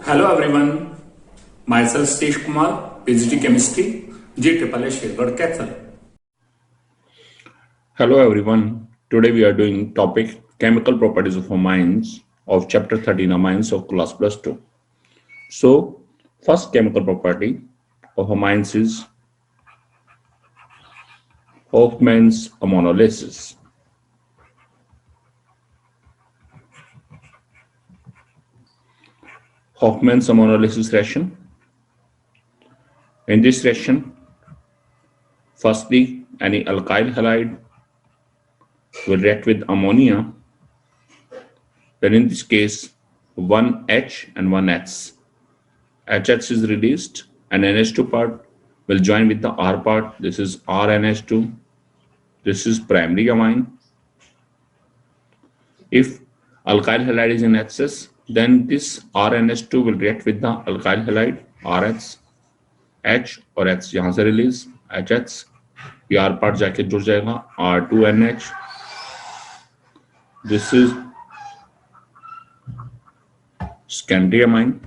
Hello everyone, myself Satish Kumar, PhD Chemistry, GAAA Sherwood Cathal. Hello everyone. Today we are doing topic chemical properties of amines of chapter 13 amines of class plus 2. So first chemical property of amines is Hofmann's ammonolysis. Hofmann's ammonolysis reaction. In this reaction, firstly any alkyl halide will react with ammonia. Then in this case one H and one H. HH is released and NH2 part will join with the R part. This is RNH2. This is primary amine. If alkyl halide is in excess, then this RNH2 will react with the alkyl halide RH, H और H यहाँ से release HH, ये R part जाके जुड़ जाएगा R2NH. This is secondary amine.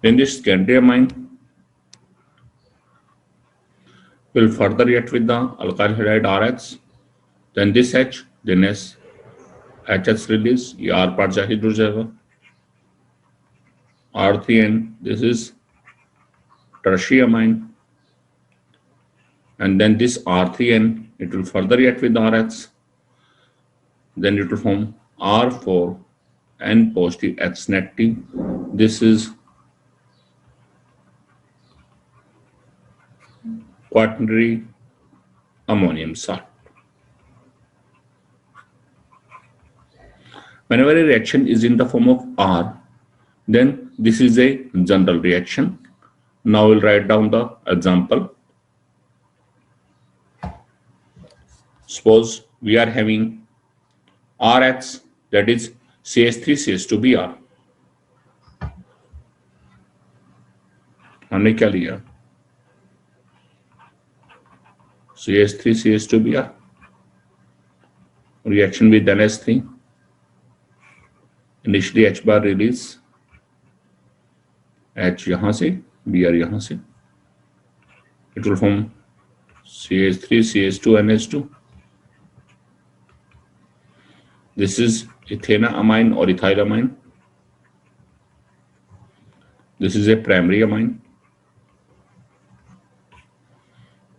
Then this secondary amine will further react with the alkyl halide RH. Then this H, then S, HH release, ये R part जाके जुड़ जाएगा R3N. This is tertiary amine. And then this R3N, it will further react with RH. Then it will form R4 N positive H negative. This is quaternary ammonium salt. Whenever a reaction is in the form of R, then this is a general reaction. Now we'll write down the example. Suppose we are having RH, that is CH3CH2Br. हमने क्या लिया? CH3CH2Br. Reaction with NH3. Initially H bar release. H यहाँ से, Br यहाँ से. It will form CH3CH2NH2. This is ethanoamine or ethylamine. This is a primary amine.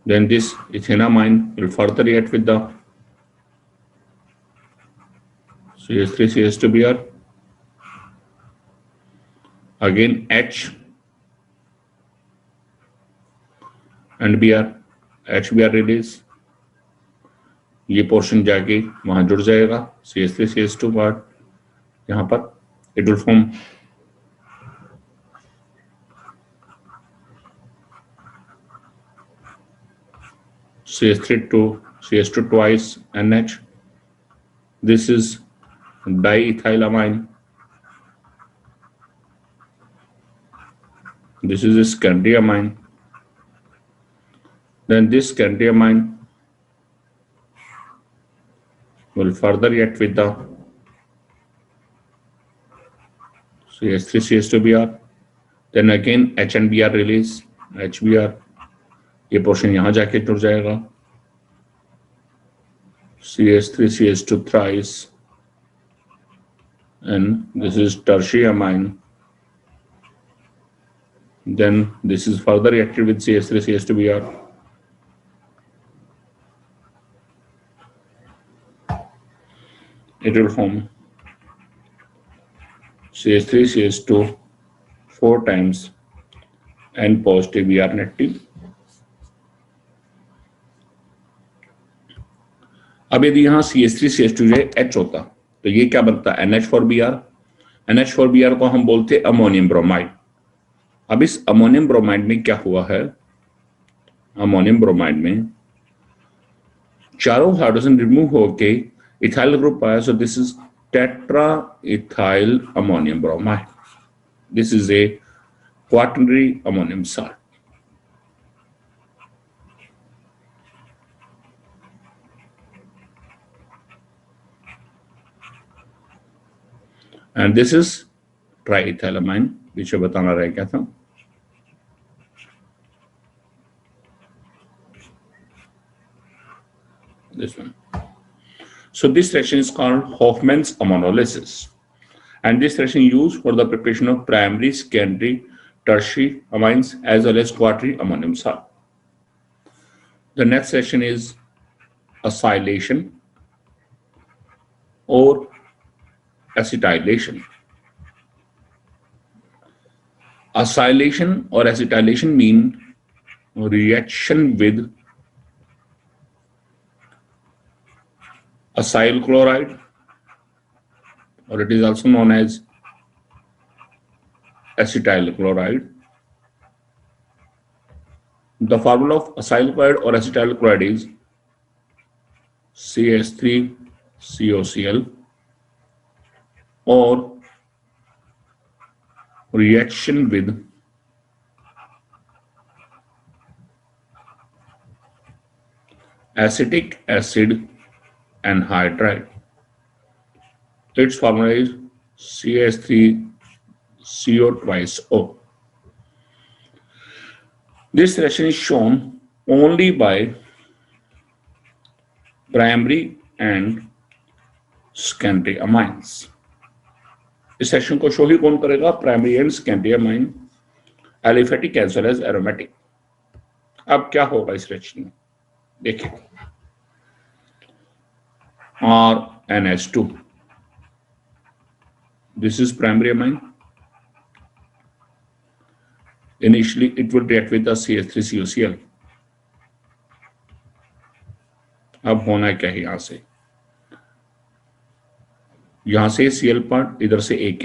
Then this ethanoamine will further react with the CH3CH2Br. Again H and Br, HBr release. ये portion जाके वहां जुड़ जाएगा CH3CH2 part यहाँ पर. It will form CH2 twice NH. This is diethylamine. This is a secondary amine. Then this secondary amine will further react with the CH3CH2Br. Then again H and Br release, HBr. ये portion यहाँ जाके जुड़ जाएगा CH3CH2 thrice, and this is tertiary amine. Then this is further reacted with CH3CH2Br. It will form CH3CH2 4 times N positive Br negative. अब यदि यहाँ CH3CH2 जो H होता तो ये क्या बनता NH4Br. NH4Br को हम बोलते अमोनियम ब्रोमाइड. अब इस अमोनियम ब्रोमाइड में क्या हुआ है? अमोनियम ब्रोमाइड में चारों हाइड्रोजन रिमूव होके इथाइल ग्रुप आया. So this is tetra ethyl ammonium bromide. This is a quaternary ammonium salt. and this is triethylamine, पीछे बताना रह गया था. This one. So this reaction is called Hoffman's ammonolysis, and this reaction is used for the preparation of primary, secondary, tertiary amines as well as quaternary ammonium salt. The next reaction is acylation or acetylation. Acylation or acetylation mean reaction with acyl chloride, or it is also known as acetyl chloride. The formula of acyl chloride or acetyl chloride is CH3COCl, or reaction with acetic acid anhydride. Its formula is CH3CO twice O. This reaction is shown only by primary and secondary amines. इस reaction को show ही कौन करेगा? Primary and secondary amine, aliphatic as well as aromatic. अब क्या होगा इस reaction में? देखिए, RNH2. This is primary amine. Initially, it will react with the CH3COCl. अब होना क्या है यहां से Cl पार्ट, इधर से एक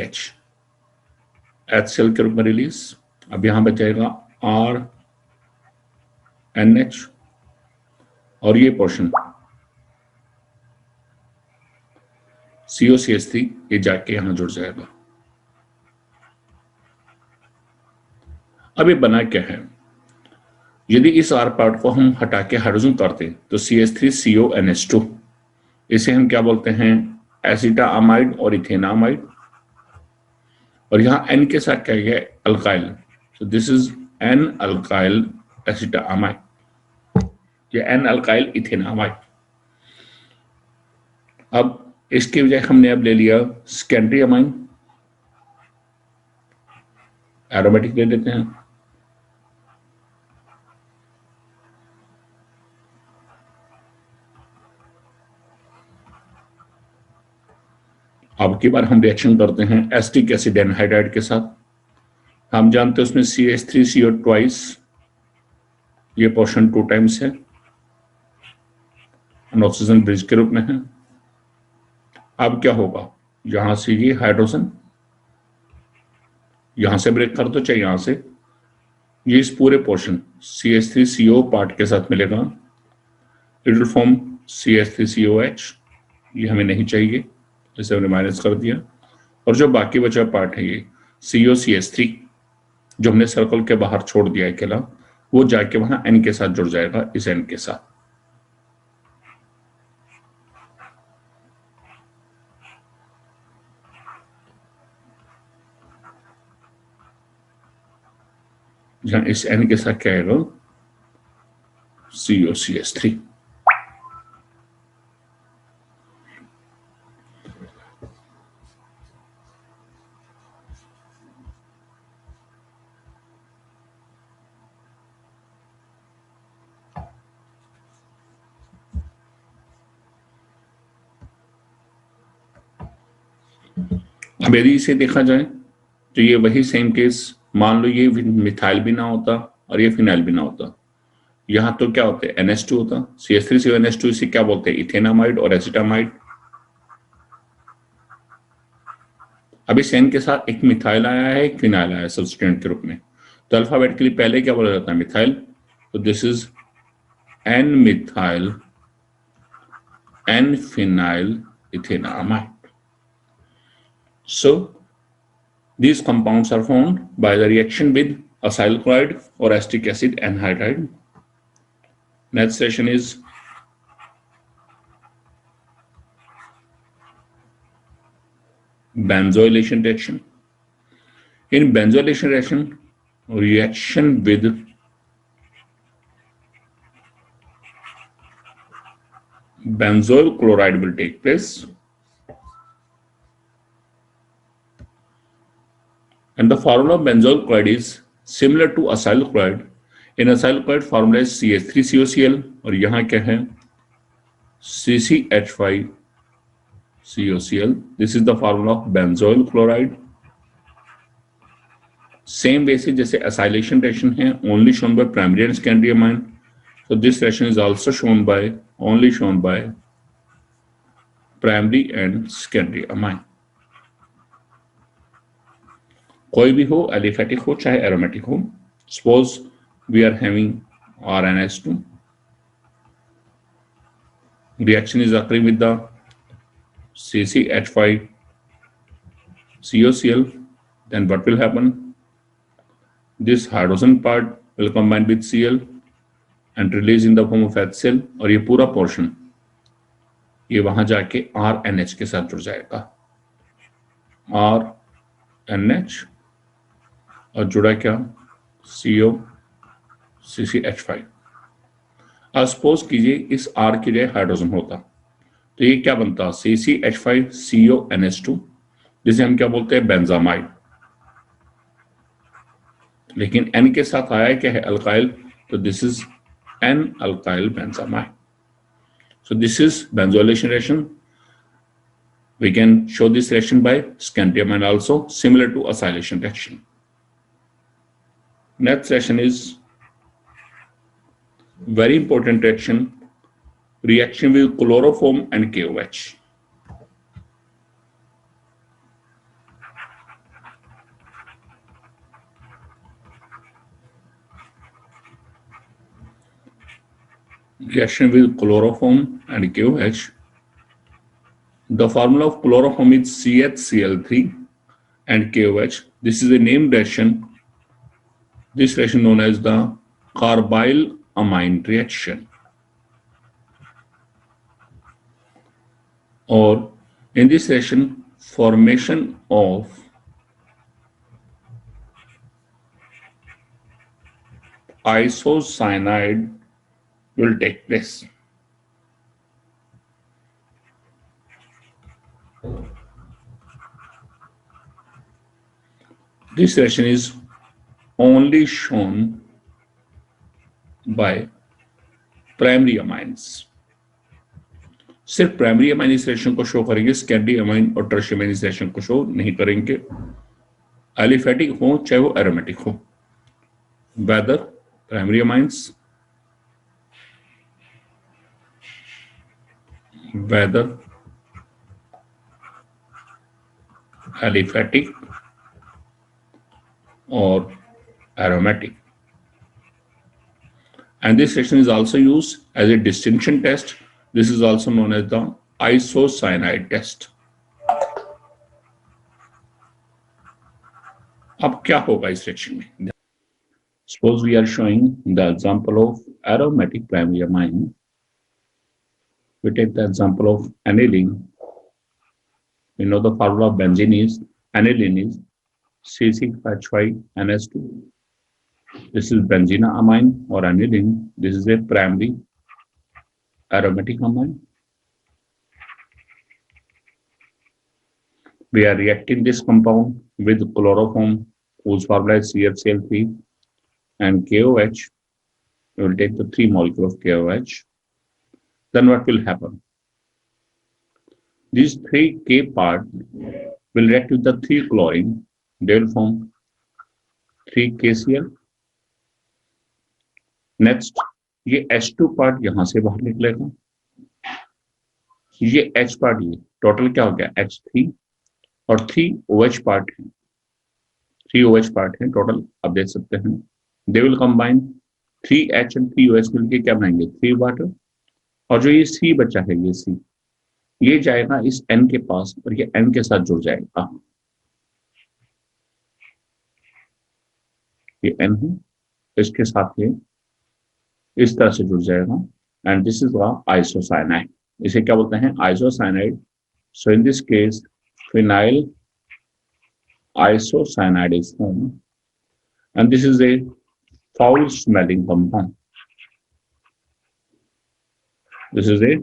HCl के रूप में रिलीज. अब यहां बचेगा RNH, और ये पोर्शन COCH3 ये जाके यहां जुड़ जाएगा. अब ये बना क्या है? यदि इस R पार्ट को हम हटा के हाइड्रोजन करते तो CH3CONH2, इसे हम क्या बोलते हैं? एसिटामाइड और इथेनामाइड. और यहां N के साथ क्या है? Alkyl. So this is N alkyl acetamide, ये N अल्काइल इथेनामाइड. अब इसके बजाय हमने अब ले लिया सेकेंडरी अमाइन, एरोमेटिक ले लेते हैं. अब की बार हम रिएक्शन करते हैं एसिटिक एसिड एनहाइड्राइड के साथ. हम जानते हैं उसमें CH3CO ट्वाइस, ये पोर्शन 2 टाइम्स है, ऑक्सीजन ब्रिज के रूप में है. अब क्या होगा? यहां से ये हाइड्रोजन यहां से ब्रेक कर दो, चाहे यहां से, ये इस पूरे पोर्शन CH3CO पार्ट के साथ मिलेगा. It will form CH3COH. ये हमें नहीं चाहिए, इसे हमने माइनस कर दिया. और जो बाकी बचा पार्ट है ये COCH3, जो हमने सर्कल के बाहर छोड़ दिया अकेला, वो जाके वहां N के साथ जुड़ जाएगा, इस N के साथ. जहां इस N के साथ क्या आएगा? COCH3. अब यदि इसे देखा जाए तो ये वही सेम केस, मान लो ये मिथाइल भी ना होता और ये फिनाइल भी ना होता, यहां तो क्या होते हैं? NH2 होता. CH3CONH2, इसे क्या बोलते हैं? इथेनामाइड और एसिटामाइड. अब इस N के साथ एक मिथाइल आया है, एक फिनाइल आया है सब्स्टिट्यूएंट के रूप में. तो अल्फाबेटिकली पहले क्या बोला जाता है? मिथाइल. तो this is N methyl N phenyl ethanamide. So these compounds are formed by the reaction with acyl chloride or acetic acid anhydride. Next reaction is benzoylation reaction. In benzoylation reaction, reaction with benzoyl chloride will take place, and the formula of benzoyl chloride is similar to acyl chloride. In acyl chloride formula is CH3COCl और यहाँ क्या है CCH5COCl. This is the formula of benzoyl chloride. Same basis जैसे acylation reaction है, only shown by primary and secondary amine. So this reaction is also only shown by primary and secondary amine. कोई भी हो, aliphatic हो चाहे aromatic हो. Suppose we are having RNH2. Reaction is occurring with the CCH5COCl. Then what will happen? This hydrogen part will combine with Cl and release in the form of HCl, और ये पूरा portion ये वहां जाके RNH के साथ जुड़ जाएगा. RNH और जुड़ा क्या CO CCH5. अब सपोज कीजिए इस R की जगह हाइड्रोजन होता तो ये क्या बनता CCH5CONH2, जिसे हम क्या बोलते हैं बेंजामाइड. लेकिन N के साथ आया क्या है अल्काइल, तो this is N alkyl benzamide. So this is benzoylation reaction. We can show this reaction by secondary amine also, similar to acylation reaction. Next reaction is very important reaction with chloroform and KOH. Reaction with chloroform and KOH. The formula of chloroform is CHCl3 and KOH. This is a named reaction. This reaction known as the carbyl amine reaction. Or in this reaction, formation of isocyanide will take place. This reaction is only shown by primary amines. सिर्फ primary amine इस reaction को show करेंगे, secondary amine और tertiary amine इस reaction को show नहीं करेंगे. Aliphatic हो चाहे वो एरोमेटिक हो, whether primary amines whether aliphatic or aromatic. And this reaction is also used as a distinction test. This is also known as the isocyanide test. अब क्या होगा इस रिएक्शन में? Suppose we are showing the example of aromatic primary amine. We take the example of aniline. We know the formula of benzene is aniline is CCH5NH2. This is benzene amine or aniline. This is a primary aromatic amine. We are reacting this compound with chloroform, whose formula is CFCl3, and KOH. We will take the 3 molecule of KOH. Then what will happen? These 3 K part will react with the 3 chlorine. They will form 3 KCl. Next, ये H2 part यहां से बाहर निकलेगा. ये H part, ये total क्या हो गया H3 और 3 OH पार्ट है. 3 OH पार्ट है टोटल, आप देख सकते हैं. They will combine 3H and 3 OH मिलके क्या बनाएंगे 3 वाटर. और जो ये C बचा है, ये C, ये जाएगा इस N के पास और ये N के साथ जुड़ जाएगा. ये N है, इसके साथ ये इस तरह से जुड़ जाएगा. And this is isocyanide. इसे क्या बोलते हैं isocyanide. So in this case phenyl isocyanide is formed, and this is a foul smelling compound. This is a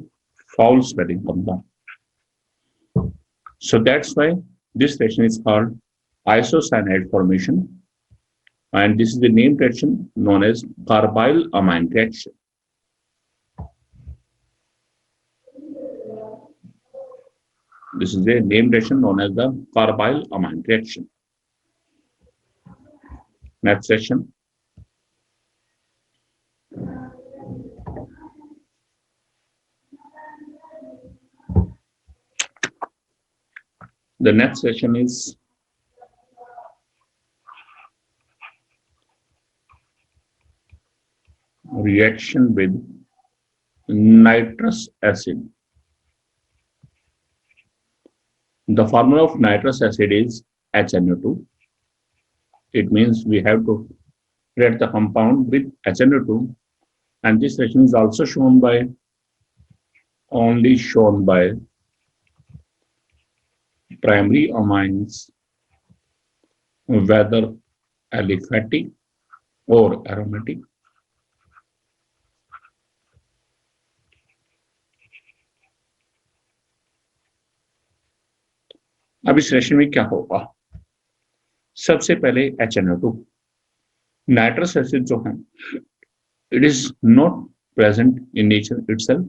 foul smelling compound. So that's why this reaction is called isocyanide formation, and this is the named reaction known as carbyl amine reaction. This is a named reaction known as the carbyl amine reaction. Next section. The next section is reaction with nitrous acid. The formula of nitrous acid is HNO2. It means we have to react the compound with HNO2, and this reaction is also shown by primary amines, whether aliphatic or aromatic. अब इस ration में क्या होगा? सबसे पहले HNO2, nitrous acid जो है, it is not present in nature itself.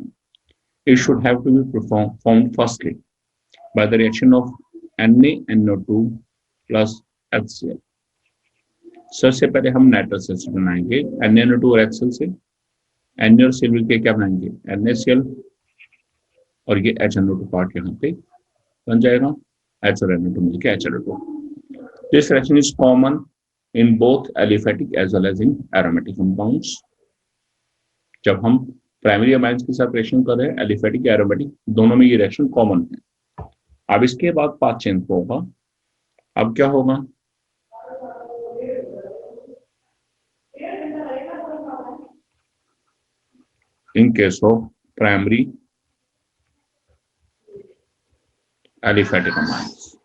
It should have to be formed firstly by the reaction of NaNO2 plus HCl. सबसे पहले हम नाइट्रस एसिड बनाएंगे NaNO2 और HCl से. Na और Cl मिलकर क्या बनाएंगे? NaCl, और ये HNO2 पार्ट यहाँ पे बन जाएगा. H और NO2 मिलकर HNO2. This reaction is common in both aliphatic as well as in aromatic compounds. जब हम प्राइमरी अमाइंस के साथ रिएक्शन कर रहे हैं, एलिफेटिक या एरोमेटिक, दोनों में ये रिएक्शन कॉमन है. अब इसके बाद पाथ चेंज होगा. अब क्या होगा? In case of primary aliphatic amines,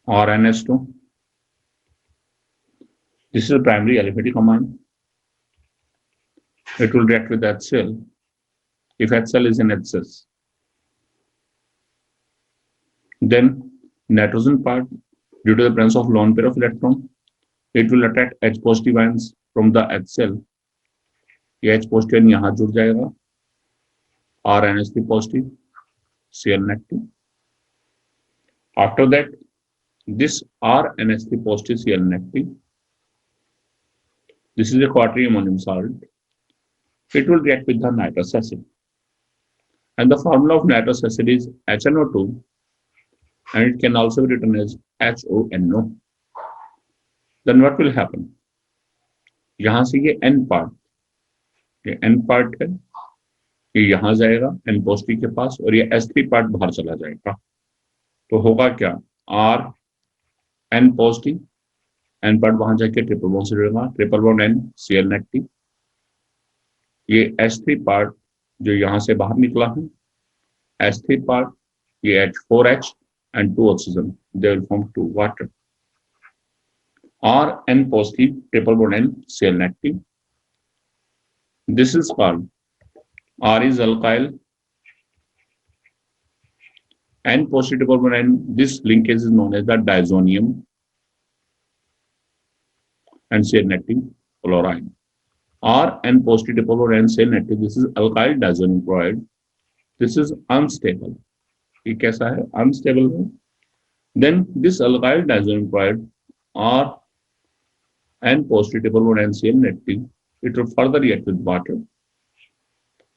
RNS2. This is a primary aliphatic amine. It will react with HCl if HCl is in excess. Then nitrogen part, due to the presence of lone pair of electron, it will attract H positive ions from the HCl. ये H positive ion यहाँ जुड़ जाएगा. RNS3 positive, Cl negative. After that, this RNS3 positive, Cl negative, this is a quaternary ammonium salt. It will react with the nitrous acid. And the formula of nitrous acid is HNO2, and it can also be written as HONO. Then what will happen? यहाँ से ये N part, ये N part है, ये यहाँ जाएगा N positive के पास, और ये S3 पार्ट बाहर चला जाएगा. तो होगा क्या? R N positive, N part वहां जाके ट्रिपल बॉन्ड से जुड़ेगा, triple bond N Cl negative. ये S3 पार्ट जो यहाँ से बाहर निकला है, S3 पार्ट, ये H4H and 2 oxygen, they will form 2 water. R N positive, triple bond N Cl negative. This is called, R is alkyl, N positive triple bond N. This linkage is known as the diazonium, and Cl negative chloride. R N positive triple bond N Cl negative. This is alkyl diazonium chloride. This is unstable. ये कैसा है? Unstable है. Then this alkyl diazonium chloride, R N positive triple bond N Cl negative, it will further react with water.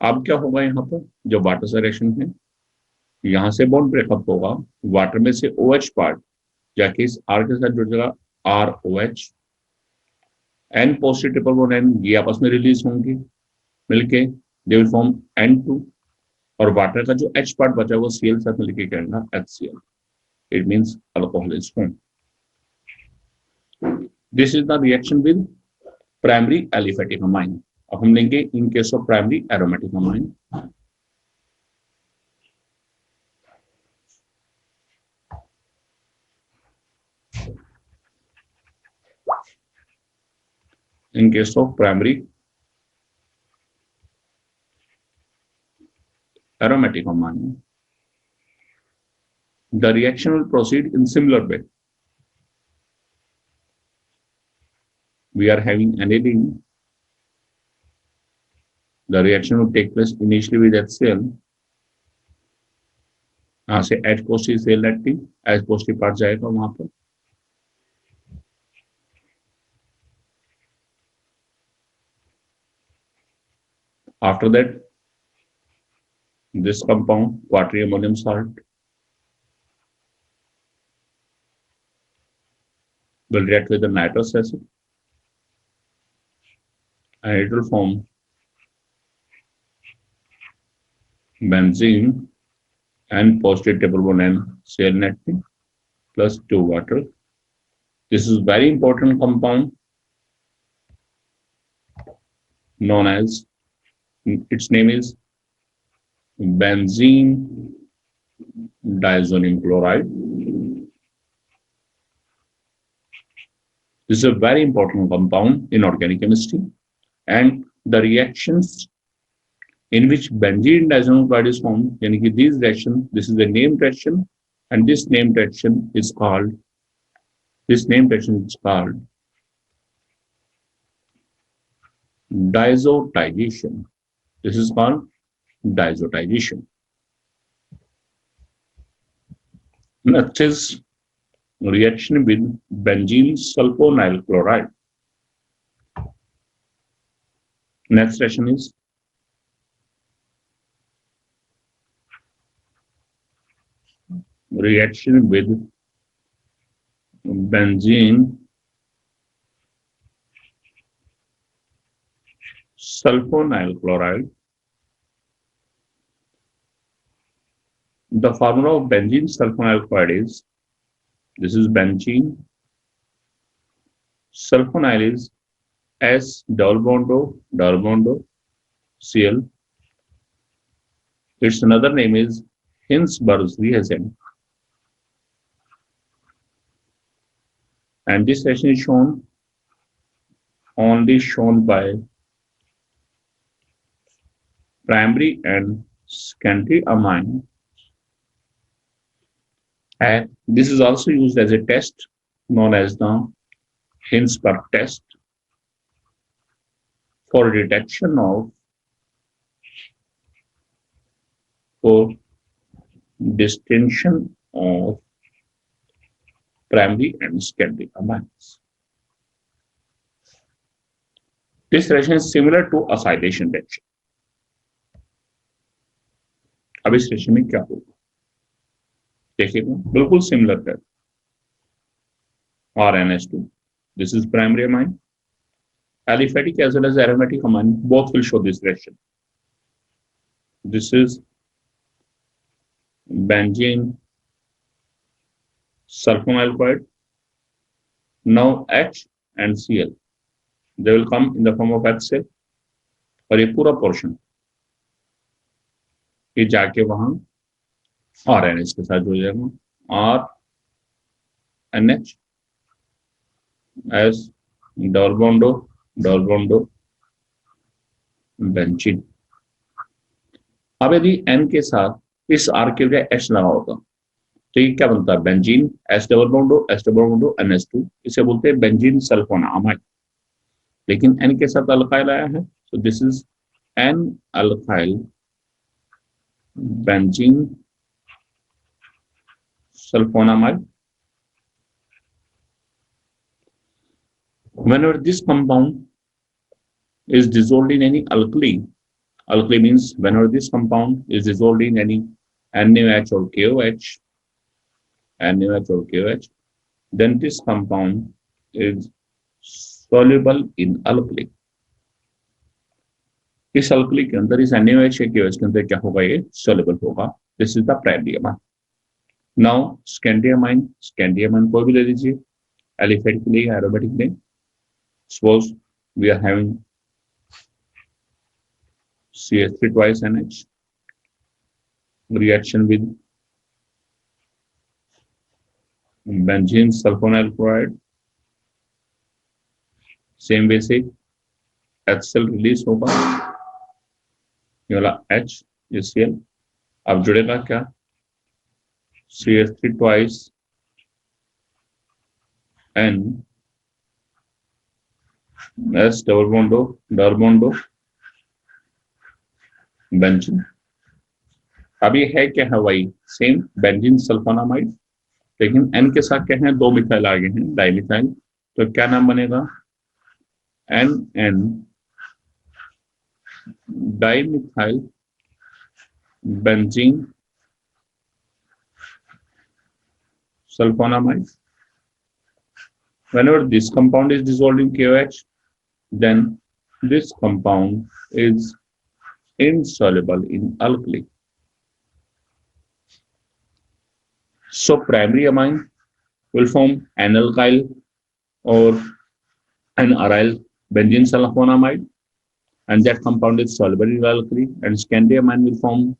अब क्या होगा? यहाँ पर जो वाटर से रिएक्शन है, यहाँ से बॉन्ड ब्रेकअप होगा, वाटर में से OH पार्ट जाके इस R के साथ जुड़ जाएगा, ROH. N positive triple bond N ये आपस में रिलीज होंगे मिलके, दे विल फॉर्म N2, और वाटर का जो H पार्ट बचा वो Cl साथ में लिखे करेगा HCl. It means alcohol is formed. This is the reaction with primary aliphatic amine. अब हम लेंगे in case of primary aromatic amine. In case of primary aromatic amine, the reaction will proceed in similar way. We are having aniline. The reaction will take place initially with HCl. यहाँ से H positive सेल लैक्टिन, H positive part जाएगा वहां पर. After that, this compound, quatriammonium salt, will react with the nitrous acid and it will form benzene and positive triple bond and Cl netting plus 2 water. This is very important compound known as, its name is benzene diazonium chloride. This is a very important compound in organic chemistry, and the reactions in which benzene diazonium chloride is formed, yani these reaction, this is the named reaction, and this named reaction is called diazotization. This is called diazotization. Next is reaction with benzene sulfonyl chloride. Next reaction is reaction with benzene sulfonyl chloride. The formula of benzene sulfonyl chloride is, this is benzene, sulfonyl is S double bond O, Cl. Its another name is Hinsberg's reagent. And this reaction is only shown by primary and secondary amine. And this is also used as a test known as the Hinsberg test for detection of, for distinction of primary and secondary amines. This reaction is similar to acylation reaction. अब इस reaction में क्या होगा देखिएगा, बिल्कुल similar है. RNS2. This is primary amine. Aliphatic as well as aromatic amine both will show this reaction. This is benzene sulfonyl chloride. Now H and Cl, they will come in the form of HCl, और ये पूरा portion ये जाके वहां RNH के साथ जुड़ जाएगा. RNH as double bond O benzene. अब यदि N के साथ इस R के बजाय H लगा होता तो ये क्या बनता है, benzene S double bond O NH2, इसे बोलते हैं बेंजीन सल्फोनामाइड. लेकिन N के साथ अल्काइल आया है, so this is N alkyl benzene sulfonamide. Whenever this compound is dissolved in any alkali means whenever this compound is dissolved in any NaOH or KOH, then this compound is soluble in alkali. इस alkali के अंदर, इस NaOH के KOH के अंदर क्या होगा, ये soluble होगा. This is the primary amine. Now secondary amine कोई भी ले लीजिए, aliphatic ले या aromatic ले. Suppose we are having CH3 twice NH reaction with benzene sulfonyl chloride. Same way से HCl रिलीज होगा, ये वाला HCl, अब जुड़ेगा क्या, CH3 twice N S double बॉन्डो बेंजीन। अब ये है क्या है, वही सेम बेंजीन सल्फोनामाइड, लेकिन N के साथ क्या है, 2 मिथाइल आगे हैं, डाइमिथाइल, तो क्या नाम बनेगा, NN dimethyl benzene sulfonamide. Whenever this compound is dissolved in KOH, then this compound is insoluble in alkali. So primary amine will form an alkyl or an aryl benzene sulfonamide, and that compound is soluble in alkali. And secondary amine will form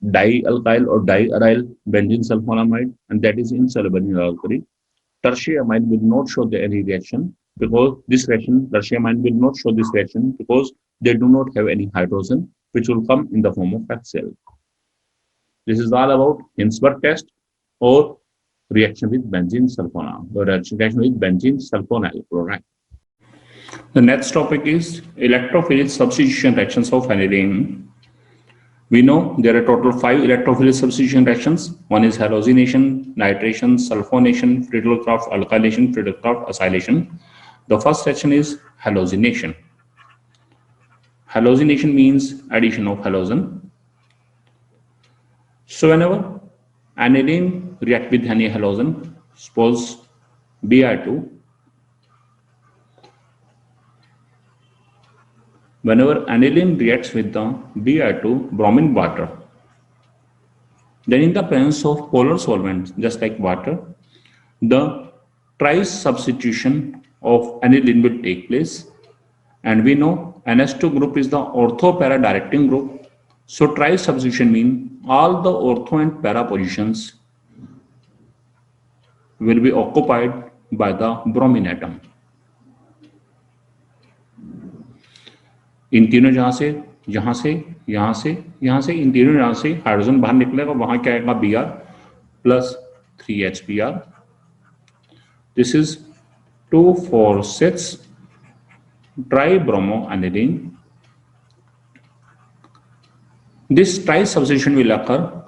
dialkyl or diaryl benzene sulfonamide, and that is insoluble in alkali. Tertiary amine will not show any reaction because tertiary amine will not show this reaction because they do not have any hydrogen, which will come in the form of HCl. This is all about Hinsberg test or reaction with benzene sulfonamide or reaction with benzene sulfonyl chloride. The next topic is electrophilic substitution reactions of aniline. We know there are total 5 electrophilic substitution reactions. One is halogenation, nitration, sulfonation, Friedel-Crafts alkylation, Friedel-Crafts acylation. The first reaction is halogenation. Halogenation means addition of halogen. So whenever aniline react with any halogen, suppose Br2, whenever aniline reacts with the Br2 bromine water, then in the presence of polar solvents, just like water, the tri-substitution of aniline will take place. And we know NH2 group is the ortho-para directing group. So tri-substitution means all the ortho and para positions will be occupied by the bromine atom. इन तीनों जहां से यहाँ से यहाँ से यहाँ से इन तीनों जहां से हाइड्रोजन बाहर निकलेगा, वहां क्या आएगा, Br plus 3HBr. This is 2,4,6 tribromoaniline. This tri-substitution will occur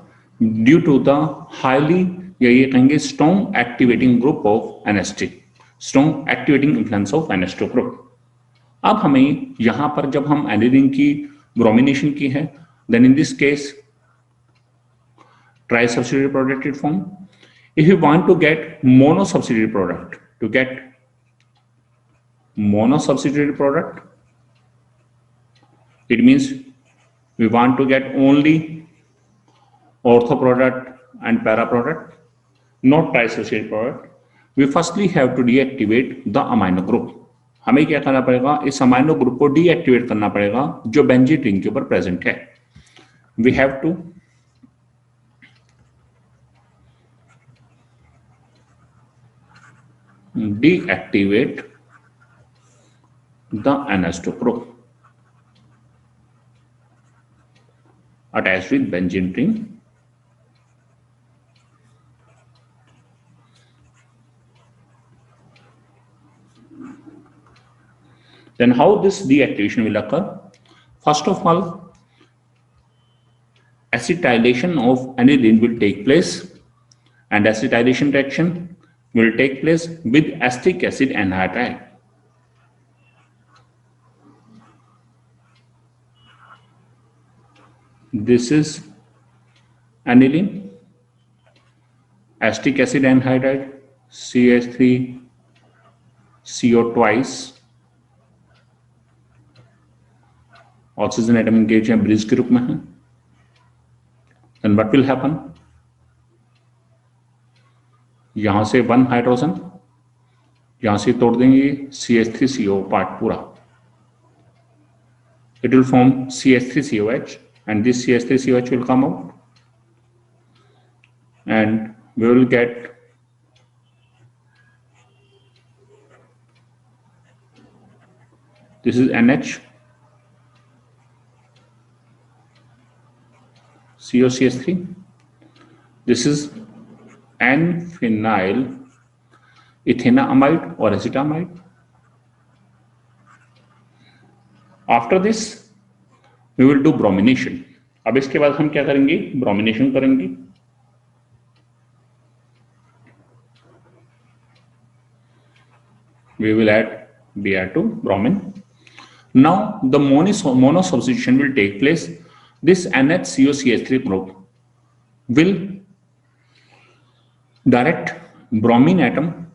due to the highly या ये कहेंगे strong activating group of NH2, strong activating influence of NH2 group. अब हमें यहां पर जब हम एनिलीन की ब्रोमिनेशन की है, then in this case tri-substituted product form. If you want to get mono-substituted product, to get mono-substituted product, it means we want to get only ortho product and para product, not tri-substituted product. We firstly have to deactivate the amino group. हमें क्या करना पड़ेगा, इस amino group को deactivate करना पड़ेगा जो benzene ring के ऊपर प्रेजेंट है. We have to deactivate the NH2 group attached with benzene ring. Then how this deactivation will occur? First of all, acetylation of aniline will take place, and acetylation reaction will take place with acetic acid anhydride. This is aniline, acetic acid anhydride, CH3CO twice, oxygen atom engage है, bridge के रूप में है. Then what will happen? यहां से 1 hydrogen यहां से तोड़ देंगे CH3CO पार्ट पूरा. It will form CH3COH, and this CH3COH will come out, and we will get This is NH, COCH3. This is N-phenyl ethanoamide or acetamide. After this, we will do bromination. अब इसके बाद हम क्या करेंगे? Bromination करेंगे. We will add Br2 bromine. Now the mono substitution will take place. This NHCOCH3 group will direct bromine atom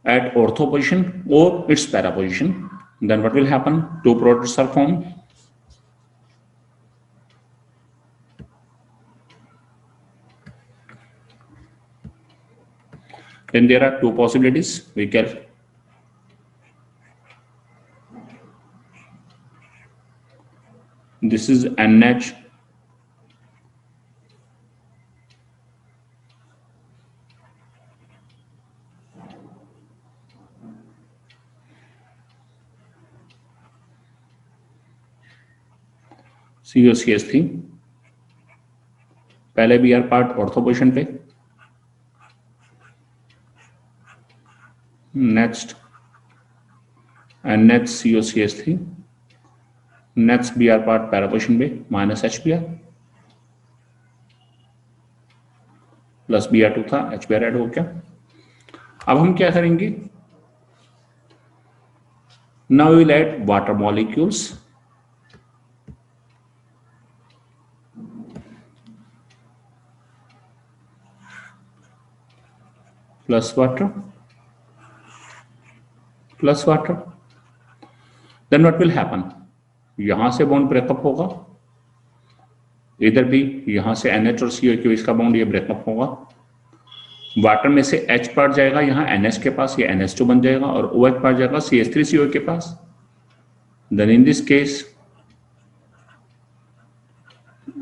at ortho position or its para position. Then what will happen? Two products are formed. Then there are two possibilities. We can this is NH COCH3 पहले Br part ortho position पे. Next NHCOCH3 next Br part para position पे minus HBr plus Br2 था, HBr add हो गया. अब हम क्या करेंगे? Now we will add water molecules. Plus water plus water. Then what will happen? यहां से बॉन्ड ब्रेकअप होगा, इधर भी यहां से NH और CO के बीच का बॉन्ड ये ब्रेकअप होगा. वाटर में से H पार्ट जाएगा यहाँ NH के पास, ये NH2 बन जाएगा, और OH पार्ट जाएगा CH3CO के पास. Then in this case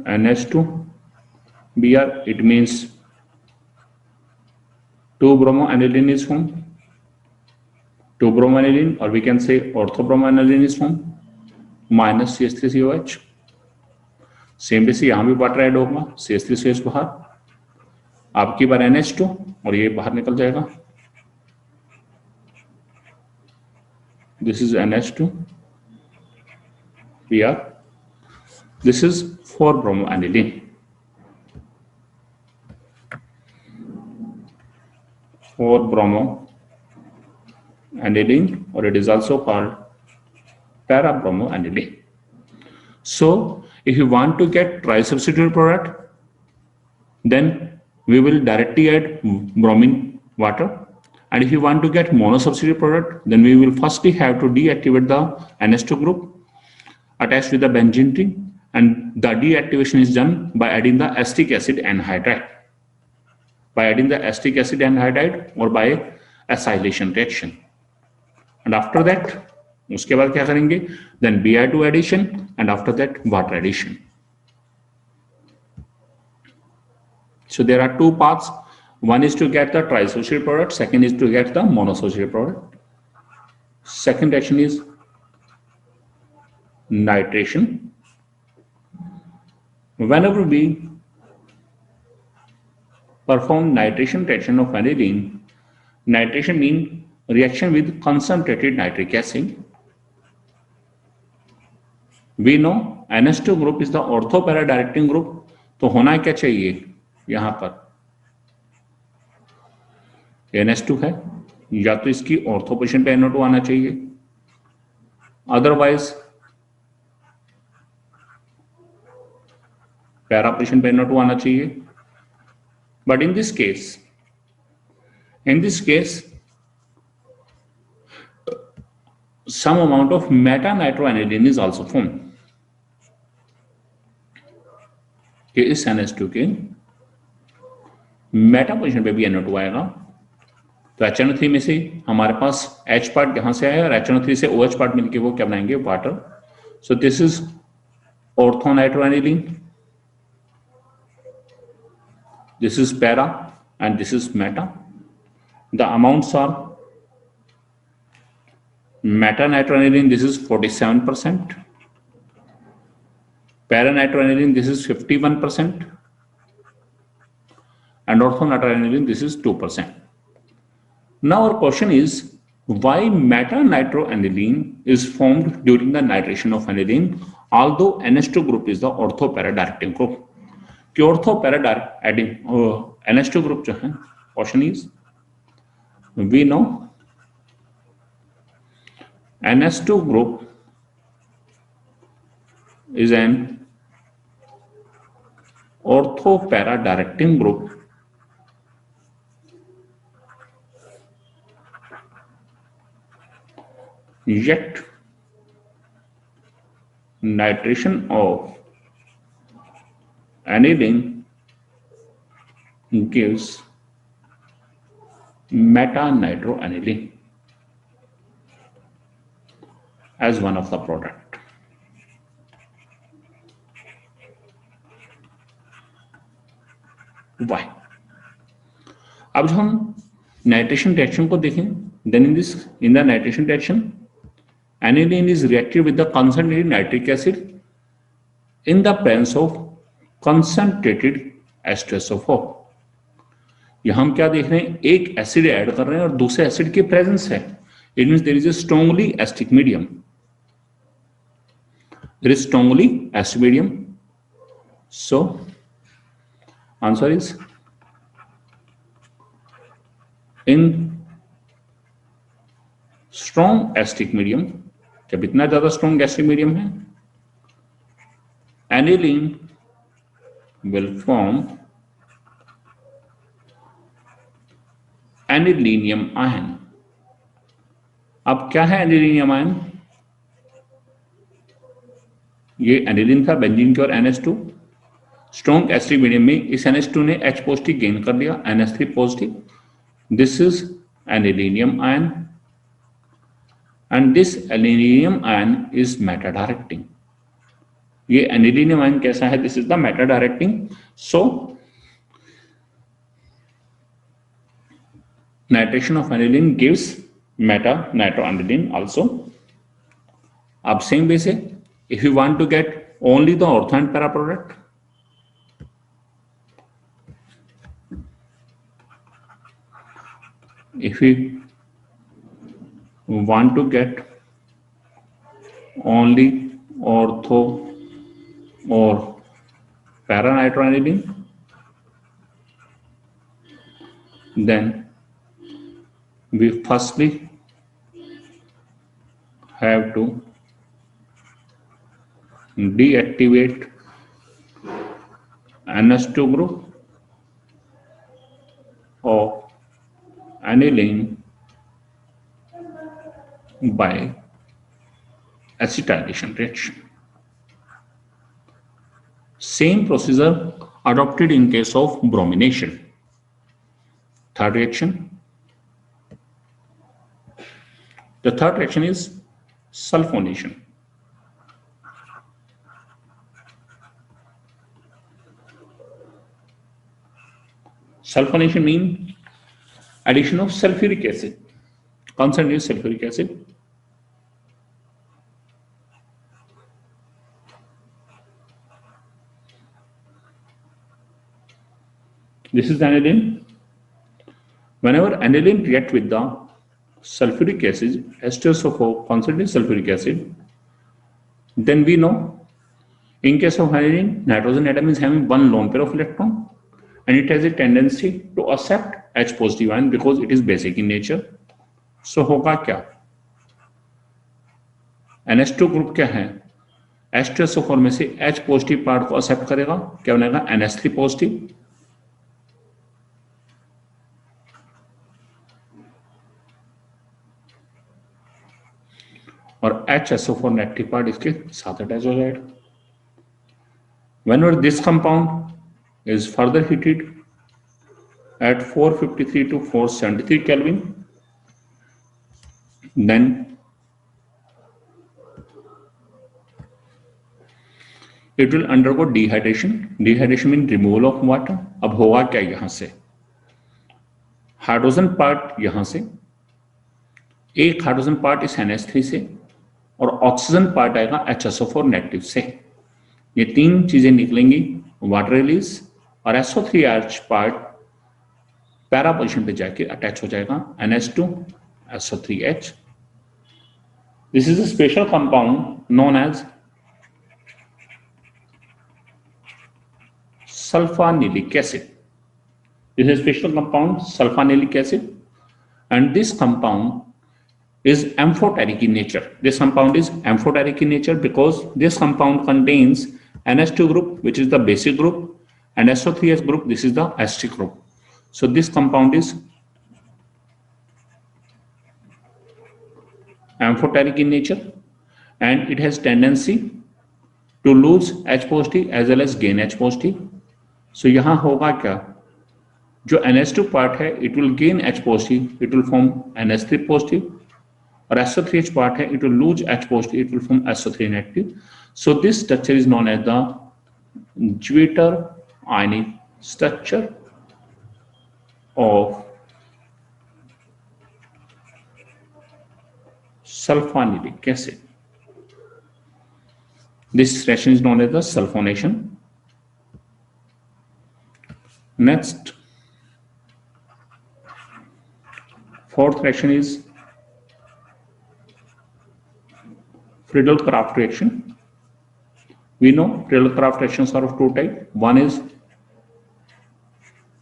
NH2 Br, it means 2 bromoaniline is formed. 2 bromoaniline, or we can say orthobromoaniline is formed, minus CH3COH. Same बेसी यहां भी वाटर ऐड होगा, CH3CH बाहर, आपकी बार NH2 और ये बाहर निकल जाएगा. This is NH2 Br. This is 4 bromoaniline. 4 bromoaniline, or it is also called para-bromoaniline. So if you want to get tri-substituted product, then we will directly add bromine water. And if you want to get mono-substituted product, then we will firstly have to deactivate the NH2 group attached with the benzene ring, and the deactivation is done by adding the acetic acid anhydride. By adding the acetic acid anhydride or by acylation reaction. And after that, उसके बाद क्या करेंगे? Then Br2 addition, and after that water addition. So there are two paths. One is to get the trisubstituted product. Second is to get the monosubstituted product. Second reaction is nitration. Whenever we perform nitration reaction of aniline, nitration means reaction with concentrated nitric acid. We know NH2 group is the ortho para directing group. तो होना क्या चाहिए? यहां पर NH2 है, या तो इसकी ऑर्थो पोजिशन पे NO2 आना चाहिए, अदरवाइज पैरा पोजिशन पे NO2 आना चाहिए. But in this case, some amount of meta-nitroaniline is also formed. कि इस NH2 के मेटा पोजिशन पे भी NO2 आएगा. तो HNO3 में से हमारे पास H पार्ट यहां से आया और HNO3 से OH पार्ट मिलके वो क्या बनाएंगे? Water. So this is ortho-nitroaniline. This is para and this is meta. The amounts are Metanitroaniline, this is 47%. Paranitroaniline, this is 51%. And orthonitroaniline, this is 2%. Now our question is, why metanitroaniline is formed during the nitration of aniline, although NH2 group is the ortho-para directing group? कि ortho-para NH2 group जो है, question is, we know NH2 group is an ortho-para directing group, yet nitration of aniline gives metanitroaniline as one of the product. Why? अब जब हम nitration reaction को देखें, then in the nitration reaction, aniline is reacted with the concentrated nitric acid in the presence of concentrated H2SO4. यहां हम क्या देख रहे हैं, एक एसिड ऐड कर रहे हैं और दूसरे एसिड की प्रेजेंस है. It means there is a strongly acidic medium. There is strongly acid medium. So answer is in strong acidic medium, जब इतना ज्यादा स्ट्रॉन्ग एसिडिक मीडियम है, aniline will form anilinium ion. अब क्या है एनिलीनियम आयन? ये aniline था benzene की और NH2. स्ट्रॉन्ग एसिडिक मीडियम में इस NH2 ने H पॉजिटिव गेन कर लिया, NH3 positive. This is anilinium ion and this anilinium ion is Meta directing. ये एनिलीनियम आयन कैसा है? This is the Meta directing. So nitration of aniline gives metanitroaniline also. अब same way से, if you want to get only the ortho and para product, if we want to get only ortho or paranitroaniline, then we firstly have to deactivate NH2 group of aniline by acetylation reaction. Same procedure adopted in case of bromination. Third reaction. The third reaction is sulfonation. Sulfonation means addition of sulfuric acid, concentrated sulfuric acid. This is the aniline. Whenever aniline react with the sulfuric acid, H2SO4, concentrated sulfuric acid, then we know in case of aniline, nitrogen atom is having one lone pair of electron and it has a tendency to accept H positive ion because it is basic in nature. So होगा क्या? NH2 group क्या है? H2SO4 में से H positive part को accept करेगा, क्या बनेगा? NH3 positive. और HSO4 नेगेटिव पार्ट इसके साथ अटैच हो जाएगा. Whenever this compound is further heated at 453 to 473 Kelvin, then it will undergo dehydration. Dehydration means removal of water. अब होगा क्या? यहां से हाइड्रोजन पार्ट यहां से एक हाइड्रोजन पार्ट इस NH3 से और ऑक्सीजन पार्ट आएगा HSO4 नेगेटिव से। ये तीन चीजें निकलेंगी, वाटर रिलीज और SO3 पार्ट पैरा पोजिशन पे जाके अटैच हो जाएगा NH2 SO3H। This is a special compound known as sulfanilic acid. This is a special compound sulfanilic acid, and this compound is amphoteric in nature. This compound is amphoteric in nature because this compound contains NH2 group, which is the basic group, and SO3H group, this is the acidic group. So this compound is amphoteric in nature, and it has tendency to lose H positive as well as gain H positive. So यहाँ होगा क्या, जो NH2 part है it will gain H positive, it will form NH3 positive, और SO3H part है it will lose H positive, it will form SO3 negative. So this structure is known as the Zwitter ionic structure of sulfanilic acid. This reaction is known as the sulfonation. Next, fourth reaction is Friedel-Crafts reaction. We know Friedel-Crafts reactions are of two types. One is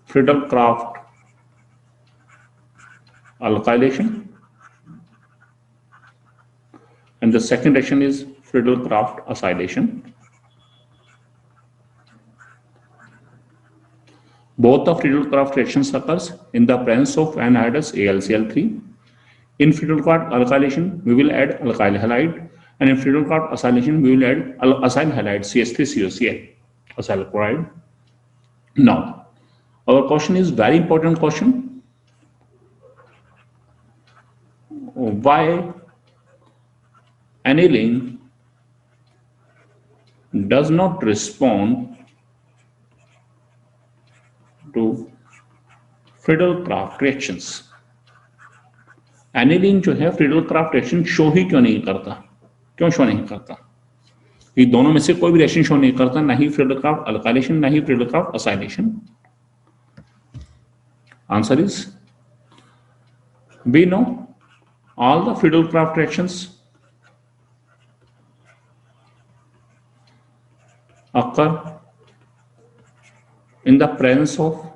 Friedel-Crafts alkylation, and the second reaction is Friedel-Crafts acylation. Both the Friedel-Crafts reactions occurs in the presence of anhydrous AlCl3. In Friedel-Crafts alkylation, we will add alkyl halide, and in Friedel-Crafts acylation, we will add acyl halide CH3COCl, acyl chloride. Now, our question is very important question. Why aniline does not respond to Friedel-Crafts reactions? Aniline जो है Friedel-Crafts reaction show ही क्यों नहीं करता? क्यों show नहीं करता? ये दोनों में से कोई भी रिएक्शन शो नहीं करता, ना ही Friedel-Crafts अल्काइलेशन, ना ही Friedel-Crafts acylation. Answer is, we know all the Friedel-Crafts reactions occur in the presence of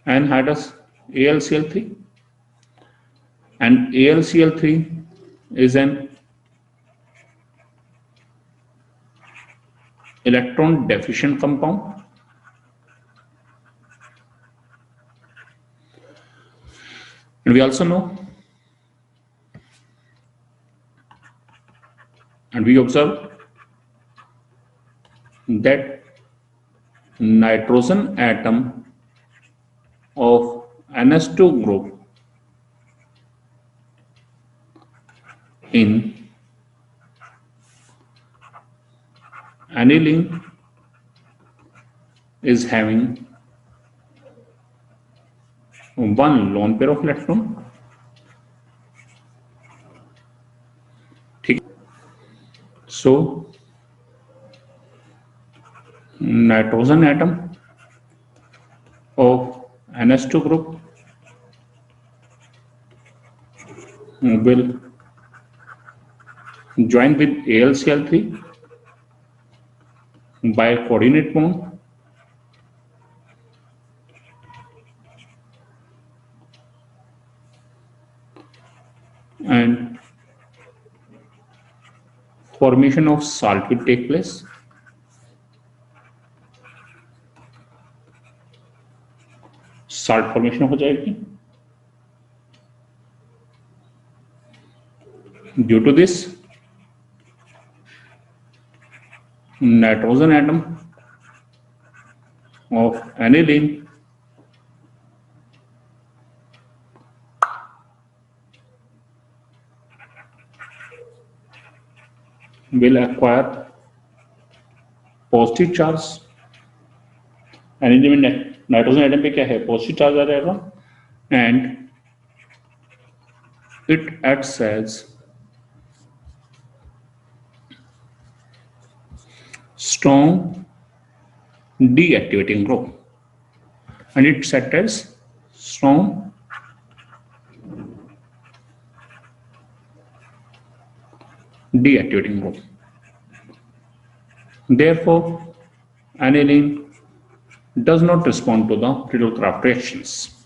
anhydrous AlCl3, and AlCl3 is an electron deficient compound. And we also know and we observe that nitrogen atom of NH2 group in aniline is having one lone pair of electron. ठीक, so nitrogen atom of NH2 group will join with AlCl3 by coordinate bond, and formation of salt will take place. Salt formation हो जाएगी. Due to this, nitrogen atom of aniline will acquire positive charge. Aniline nitrogen atom पे क्या है, positive charge आ जाएगा, and it acts as strong deactivating group, and it acts as strong deactivating group. Therefore, aniline does not respond to the Friedel-Crafts reactions.